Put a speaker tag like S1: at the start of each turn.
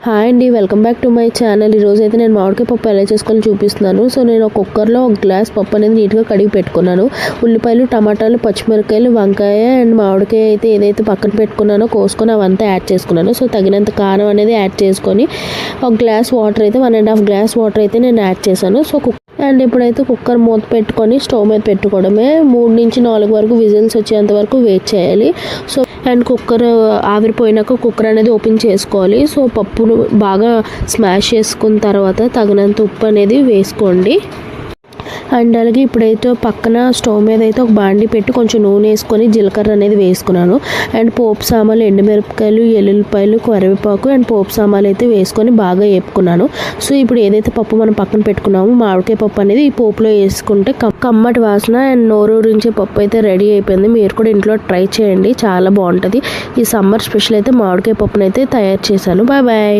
S1: Hi అండి, welcome back to my channel. ఈరోజు అయితే నేను మామిడికాయ పప్పు ఎలా చేసుకోవాలో చూపిస్తున్నాను. సో నేను ఒక కుక్కర్లో ఒక గ్లాస్ పప్పు అనేది నీట్గా కడిగి పెట్టుకున్నాను. ఉల్లిపాయలు, టమాటాలు, పచ్చిమిరపకాయలు, వంకాయ అండ్ మామిడికాయ అయితే ఏదైతే పక్కన పెట్టుకున్నానో కోసుకొని అవంతా యాడ్ చేసుకున్నాను. సో తగినంత కారం అనేది యాడ్ చేసుకొని ఒక గ్లాస్ వాటర్ అయితే 1.5 గ్లాస్ వాటర్ అయితే నేను యాడ్ చేశాను. సో అండ్ ఇప్పుడైతే కుక్కర్ మూత పెట్టుకొని స్టవ్ మీద పెట్టుకోవడమే. 3 నుంచి 4 వరకు విజిల్స్ వచ్చేంత వరకు వెయిట్ చేయాలి. సో అండ్ కుక్కర్ ఆవిరిపోయినాక కుక్కర్ అనేది ఓపెన్ చేసుకోవాలి. సో పప్పును బాగా స్మాష్ చేసుకున్న తర్వాత తగినంత ఉప్పు అనేది వేసుకోండి. అండ్ అలాగే ఇప్పుడైతే పక్కన స్టవ్ మీద అయితే ఒక బాండి పెట్టి కొంచెం నూనె వేసుకొని జీలకర్ర అనేది వేసుకున్నాను. అండ్ పోపు సామాన్లు, ఎండుమిరపకాయలు, ఎల్లుల్లిపాయలు, కరివేపాకు అండ్ పోపు సామాన్లు అయితే వేసుకొని బాగా వేపుకున్నాను. సో ఇప్పుడు ఏదైతే పప్పు మనం పక్కన పెట్టుకున్నామో మామిడికాయ పప్పు అనేది ఈ పోపులో వేసుకుంటే కమ్మటి వాసన అండ్ నోరూరించే పప్పు అయితే రెడీ అయిపోయింది. మీరు కూడా ఇంట్లో ట్రై చేయండి, చాలా బాగుంటుంది. ఈ సమ్మర్ స్పెషల్ అయితే మామిడికాయ పప్పునైతే తయారు చేశాను. Bye bye.